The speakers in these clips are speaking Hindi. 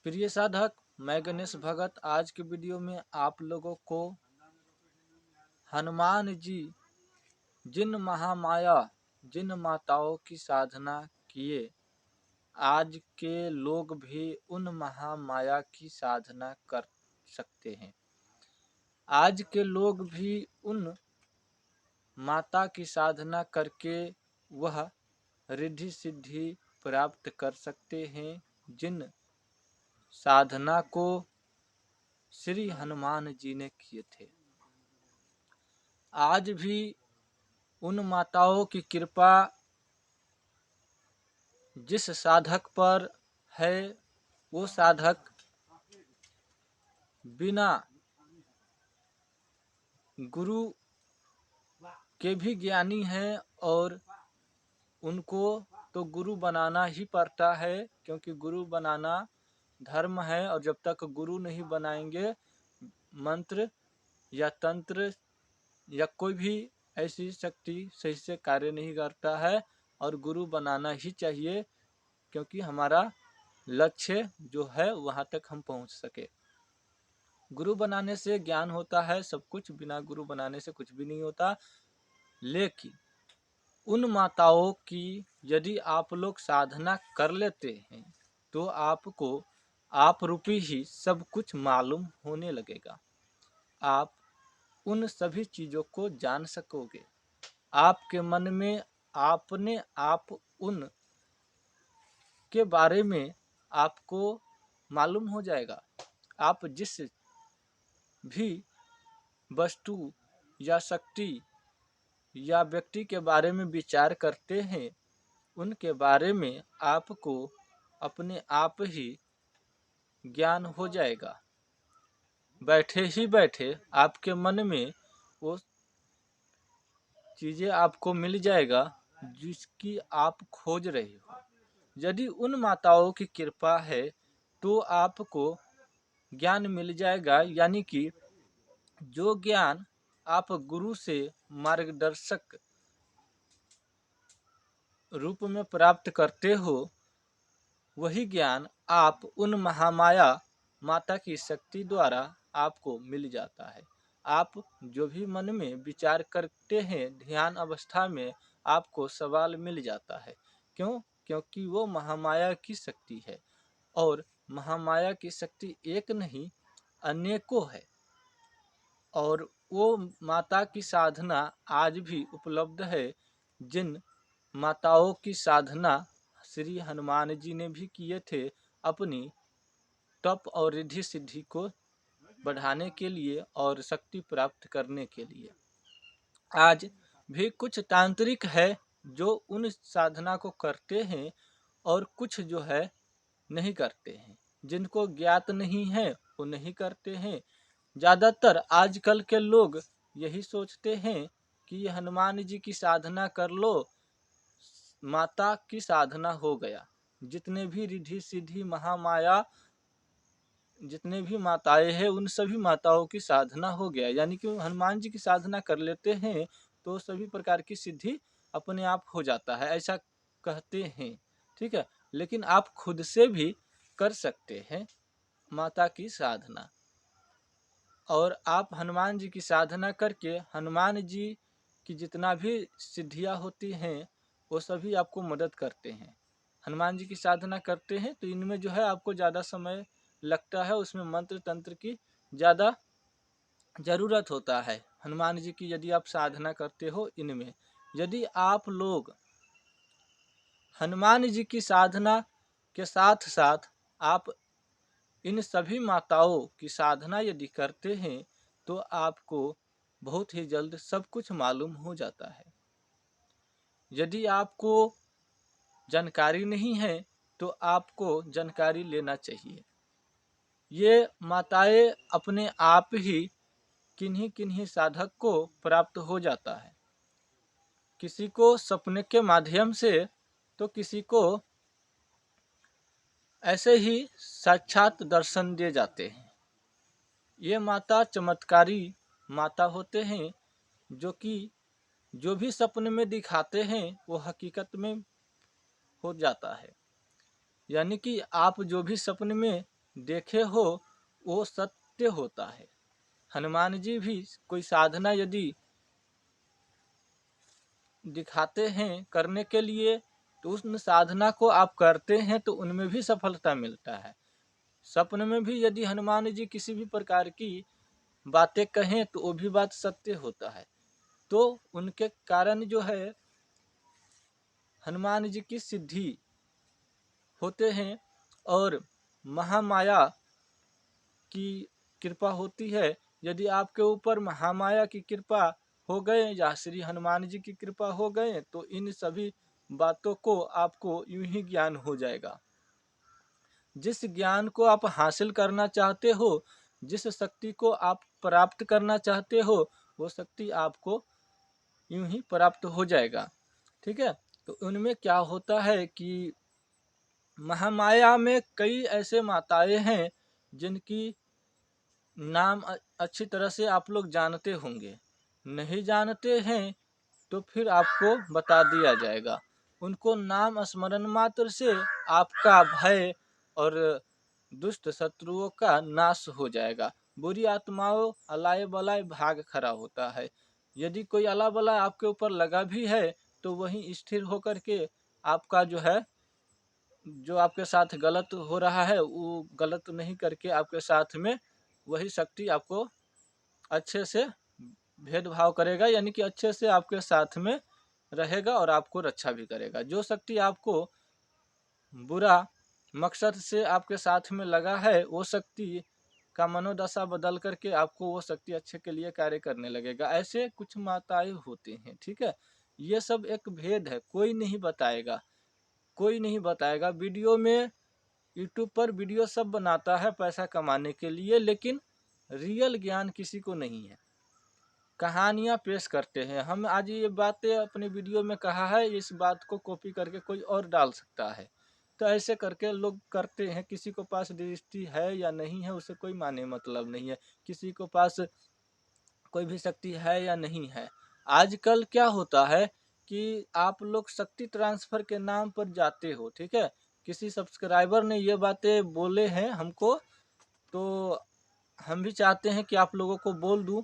प्रिय साधक, मैं गणेश भगत आज के वीडियो में आप लोगों को हनुमान जी जिन महामाया जिन माताओं की साधना किए, आज के लोग भी उन महामाया की साधना कर सकते हैं। आज के लोग भी उन माता की साधना करके वह रिद्धि सिद्धि प्राप्त कर सकते हैं, जिन साधना को श्री हनुमान जी ने किए थे। आज भी उन माताओं की कृपा जिस साधक पर है, वो साधक बिना गुरु के भी ज्ञानी है और उनको तो गुरु बनाना ही पड़ता है, क्योंकि गुरु बनाना धर्म है। और जब तक गुरु नहीं बनाएंगे, मंत्र या तंत्र या कोई भी ऐसी शक्ति सही से कार्य नहीं करता है। और गुरु बनाना ही चाहिए, क्योंकि हमारा लक्ष्य जो है वहाँ तक हम पहुँच सके। गुरु बनाने से ज्ञान होता है सब कुछ, बिना गुरु बनाने से कुछ भी नहीं होता। लेकिन उन माताओं की यदि आप लोग साधना कर लेते हैं तो आपको आप रूपी ही सब कुछ मालूम होने लगेगा। आप उन सभी चीज़ों को जान सकोगे। आपके मन में आपने आप उन के बारे में आपको मालूम हो जाएगा। आप जिस भी वस्तु या शक्ति या व्यक्ति के बारे में विचार करते हैं, उनके बारे में आपको अपने आप ही ज्ञान हो जाएगा। बैठे ही बैठे आपके मन में वो चीज़ें आपको मिल जाएगा जिसकी आप खोज रहे हो। यदि उन माताओं की कृपा है तो आपको ज्ञान मिल जाएगा, यानी कि जो ज्ञान आप गुरु से मार्गदर्शक रूप में प्राप्त करते हो, वही ज्ञान आप उन महामाया माता की शक्ति द्वारा आपको मिल जाता है। आप जो भी मन में विचार करते हैं, ध्यान अवस्था में आपको सवाल मिल जाता है। क्यों? क्योंकि वो महामाया की शक्ति है, और महामाया की शक्ति एक नहीं अनेकों है। और वो माता की साधना आज भी उपलब्ध है, जिन माताओं की साधना श्री हनुमान जी ने भी किए थे, अपनी तप और रिद्धि सिद्धि को बढ़ाने के लिए और शक्ति प्राप्त करने के लिए। आज भी कुछ तांत्रिक है जो उन साधना को करते हैं, और कुछ जो है नहीं करते हैं। जिनको ज्ञात नहीं है वो नहीं करते हैं। ज़्यादातर आजकल के लोग यही सोचते हैं कि हनुमान जी की साधना कर लो, माता की साधना हो गया। जितने भी रिद्धि सिद्धि महामाया जितने भी माताएं हैं, उन सभी माताओं की साधना हो गया, यानी कि हनुमान जी की साधना कर लेते हैं तो सभी प्रकार की सिद्धि अपने आप हो जाता है, ऐसा कहते हैं। ठीक है, लेकिन आप खुद से भी कर सकते हैं माता की साधना। और आप हनुमान जी की साधना करके हनुमान जी की जितना भी सिद्धियां होती हैं वो सभी आपको मदद करते हैं। हनुमान जी की साधना करते हैं तो इनमें जो है आपको ज़्यादा समय लगता है, उसमें मंत्र तंत्र की ज़्यादा ज़रूरत होता है। हनुमान जी की यदि आप साधना करते हो, इनमें यदि आप लोग हनुमान जी की साधना के साथ साथ आप इन सभी माताओं की साधना यदि करते हैं तो आपको बहुत ही जल्द सब कुछ मालूम हो जाता है। यदि आपको जानकारी नहीं है तो आपको जानकारी लेना चाहिए। ये माताएं अपने आप ही किन्हीं किन्हीं साधक को प्राप्त हो जाता है। किसी को सपने के माध्यम से, तो किसी को ऐसे ही साक्षात दर्शन दिए जाते हैं। ये माता चमत्कारी माता होते हैं, जो कि जो भी सपने में दिखाते हैं वो हकीकत में हो जाता है। यानी कि आप जो भी सपने में देखे हो वो सत्य होता है। हनुमान जी भी कोई साधना यदि दिखाते हैं करने के लिए, तो उस साधना को आप करते हैं तो उनमें भी सफलता मिलता है। सपने में भी यदि हनुमान जी किसी भी प्रकार की बातें कहें तो वो भी बात सत्य होता है। तो उनके कारण जो है हनुमान जी की सिद्धि होते हैं, और महामाया की कृपा होती है। यदि आपके ऊपर महामाया की कृपा हो गए या श्री हनुमान जी की कृपा हो गए तो इन सभी बातों को आपको यूं ही ज्ञान हो जाएगा। जिस ज्ञान को आप हासिल करना चाहते हो, जिस शक्ति को आप प्राप्त करना चाहते हो, वो शक्ति आपको यूं ही प्राप्त हो जाएगा। ठीक है। तो उनमें क्या होता है कि महामाया में कई ऐसे माताएं हैं जिनकी नाम अच्छी तरह से आप लोग जानते होंगे। नहीं जानते हैं तो फिर आपको बता दिया जाएगा। उनको नाम स्मरण मात्र से आपका भय और दुष्ट शत्रुओं का नाश हो जाएगा। बुरी आत्माओं अलाय बलाय भाग खड़ा होता है। यदि कोई अला बला आपके ऊपर लगा भी है तो वहीं स्थिर होकर के आपका जो है, जो आपके साथ गलत हो रहा है वो गलत नहीं करके आपके साथ में वही शक्ति आपको अच्छे से भेदभाव करेगा, यानी कि अच्छे से आपके साथ में रहेगा और आपको रक्षा भी करेगा। जो शक्ति आपको बुरा मकसद से आपके साथ में लगा है, वो शक्ति का मनोदशा बदल करके आपको वो शक्ति अच्छे के लिए कार्य करने लगेगा। ऐसे कुछ माताएं होती हैं। ठीक है। ये सब एक भेद है, कोई नहीं बताएगा, कोई नहीं बताएगा। वीडियो में यूट्यूब पर वीडियो सब बनाता है पैसा कमाने के लिए, लेकिन रियल ज्ञान किसी को नहीं है। कहानियाँ पेश करते हैं। हम आज ये बातें अपने वीडियो में कहा है, इस बात को कॉपी करके कोई और डाल सकता है। तो ऐसे करके लोग करते हैं। किसी को पास दृष्टि है या नहीं है उसे कोई माने मतलब नहीं है। किसी को पास कोई भी शक्ति है या नहीं है। आजकल क्या होता है कि आप लोग शक्ति ट्रांसफर के नाम पर जाते हो। ठीक है। किसी सब्सक्राइबर ने ये बातें बोले हैं हमको, तो हम भी चाहते हैं कि आप लोगों को बोल दूं।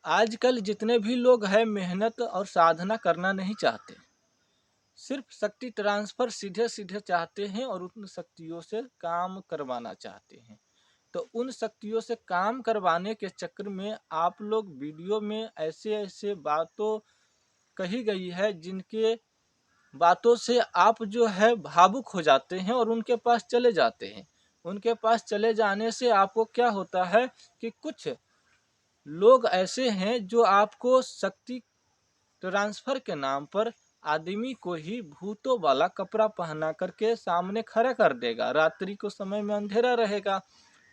आजकल जितने भी लोग हैं मेहनत और साधना करना नहीं चाहते, सिर्फ शक्ति ट्रांसफर सीधे सीधे चाहते हैं और उन शक्तियों से काम करवाना चाहते हैं। तो उन शक्तियों से काम करवाने के चक्कर में आप लोग वीडियो में ऐसे ऐसे बातों कही गई है जिनके बातों से आप जो है भावुक हो जाते हैं और उनके पास चले जाते हैं। उनके पास चले जाने से आपको क्या होता है कि कुछ लोग ऐसे हैं जो आपको शक्ति ट्रांसफर के नाम पर आदमी को ही भूतों वाला कपड़ा पहना करके सामने खड़ा कर देगा। रात्रि को समय में अंधेरा रहेगा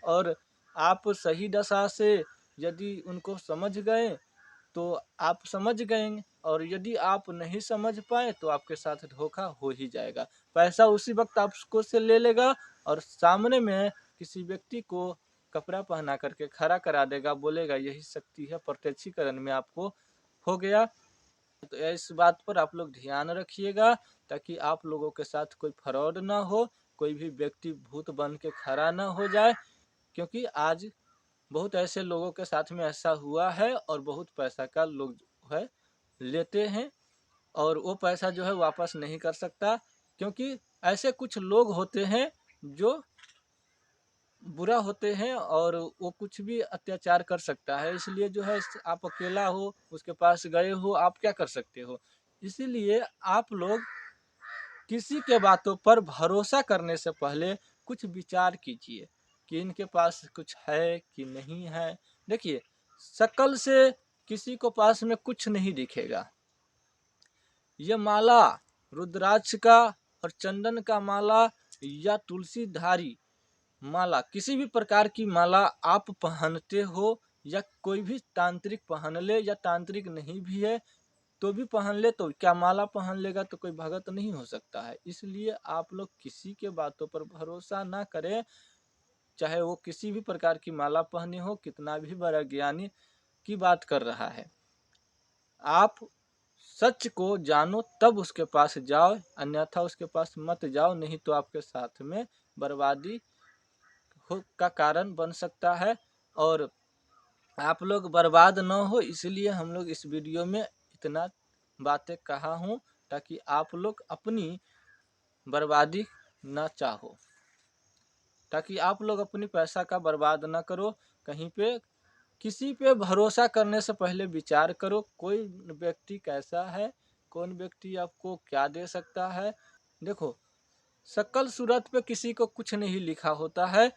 और आप सही दशा से यदि उनको समझ गए तो आप समझ गए, और यदि आप नहीं समझ पाए तो आपके साथ धोखा हो ही जाएगा। पैसा उसी वक्त आपको से ले लेगा और सामने में किसी व्यक्ति को कपड़ा पहना करके खड़ा करा देगा, बोलेगा यही शक्ति है, प्रत्यक्षीकरण में आपको हो गया। तो इस बात पर आप लोग ध्यान रखिएगा ताकि आप लोगों के साथ कोई फ्रॉड ना हो, कोई भी व्यक्ति भूत बन के खड़ा ना हो जाए। क्योंकि आज बहुत ऐसे लोगों के साथ में ऐसा हुआ है और बहुत पैसा का लोग जो है लेते हैं और वो पैसा जो है वापस नहीं कर सकता। क्योंकि ऐसे कुछ लोग होते हैं जो बुरा होते हैं और वो कुछ भी अत्याचार कर सकता है। इसलिए जो है आप अकेला हो, उसके पास गए हो, आप क्या कर सकते हो। इसीलिए आप लोग किसी के बातों पर भरोसा करने से पहले कुछ विचार कीजिए कि इनके पास कुछ है कि नहीं है। देखिए, शकल से किसी को पास में कुछ नहीं दिखेगा। ये माला रुद्राक्ष का और चंदन का माला या तुलसीधारी माला, किसी भी प्रकार की माला आप पहनते हो या कोई भी तांत्रिक पहन ले या तांत्रिक नहीं भी है तो भी पहन ले, तो क्या माला पहन लेगा तो कोई भगत नहीं हो सकता है। इसलिए आप लोग किसी के बातों पर भरोसा ना करें, चाहे वो किसी भी प्रकार की माला पहने हो, कितना भी बड़ा ज्ञानी की बात कर रहा है। आप सच को जानो तब उसके पास जाओ, अन्यथा उसके पास मत जाओ, नहीं तो आपके साथ में बर्बादी का कारण बन सकता है और आप लोग बर्बाद न हो, इसलिए हम लोग इस वीडियो में इतना बातें कहा हूँ ताकि आप लोग अपनी बर्बादी न चाहो, ताकि आप लोग अपनी पैसा का बर्बाद ना करो। कहीं पे किसी पे भरोसा करने से पहले विचार करो, कोई व्यक्ति कैसा है, कौन व्यक्ति आपको क्या दे सकता है। देखो, शक्ल सूरत पे किसी को कुछ नहीं लिखा होता है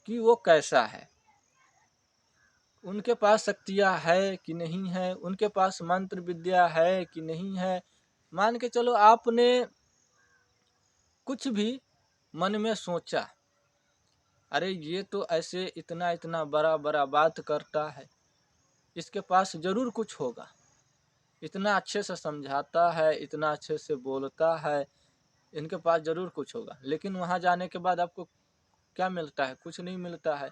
कि वो कैसा है, उनके पास शक्तियाँ है कि नहीं है, उनके पास मंत्र विद्या है कि नहीं है। मान के चलो आपने कुछ भी मन में सोचा, अरे ये तो ऐसे इतना इतना बड़ा बड़ा बात करता है, इसके पास जरूर कुछ होगा, इतना अच्छे से समझाता है, इतना अच्छे से बोलता है, इनके पास जरूर कुछ होगा। लेकिन वहाँ जाने के बाद आपको क्या मिलता है? कुछ नहीं मिलता है।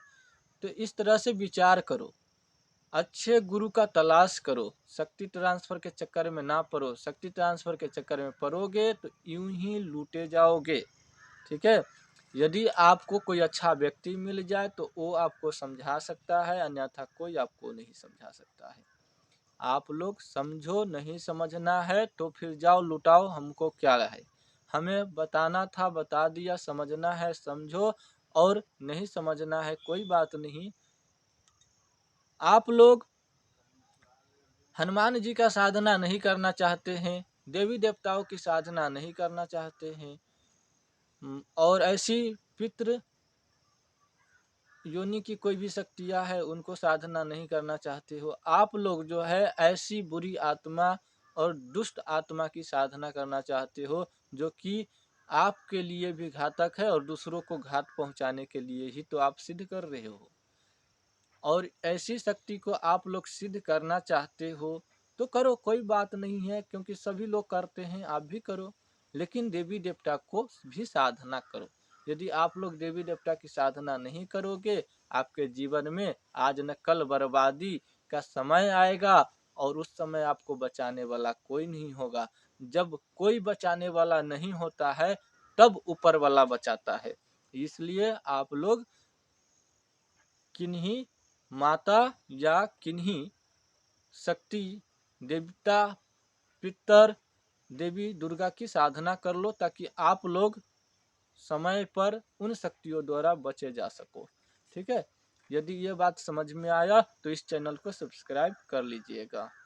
तो इस तरह से विचार करो, अच्छे गुरु का तलाश करो, शक्ति ट्रांसफर के चक्कर में ना पड़ो। शक्ति ट्रांसफर के चक्कर में पड़ोगे तो यूं ही लूटे जाओगे। ठीक है, यदि आपको कोई अच्छा व्यक्ति मिल जाए तो वो आपको समझा सकता है, अन्यथा कोई आपको नहीं समझा सकता है। आप लोग समझो, नहीं समझना है तो फिर जाओ लुटाओ, हमको क्या है, हमें बताना था बता दिया, समझना है समझो, और नहीं समझना है कोई बात नहीं। आप लोग हनुमान जी का साधना नहीं करना चाहते हैं, देवी देवताओं की साधना नहीं करना चाहते हैं, और ऐसी पितृ योनि की कोई भी शक्तियाँ है उनको साधना नहीं करना चाहते हो, आप लोग जो है ऐसी बुरी आत्मा और दुष्ट आत्मा की साधना करना चाहते हो जो कि आपके लिए भी घातक है और दूसरों को घात पहुंचाने के लिए ही तो आप सिद्ध कर रहे हो। और ऐसी शक्ति को आप लोग सिद्ध करना चाहते हो तो करो, कोई बात नहीं है, क्योंकि सभी लोग करते हैं, आप भी करो। लेकिन देवी देवता को भी साधना करो। यदि आप लोग देवी देवता की साधना नहीं करोगे, आपके जीवन में आज न कल बर्बादी का समय आएगा और उस समय आपको बचाने वाला कोई नहीं होगा। जब कोई बचाने वाला नहीं होता है तब ऊपर वाला बचाता है। इसलिए आप लोग किन्हीं माता या किन्हीं शक्ति देवता पितर देवी दुर्गा की साधना कर लो ताकि आप लोग समय पर उन शक्तियों द्वारा बचे जा सको। ठीक है, यदि ये बात समझ में आया तो इस चैनल को सब्सक्राइब कर लीजिएगा।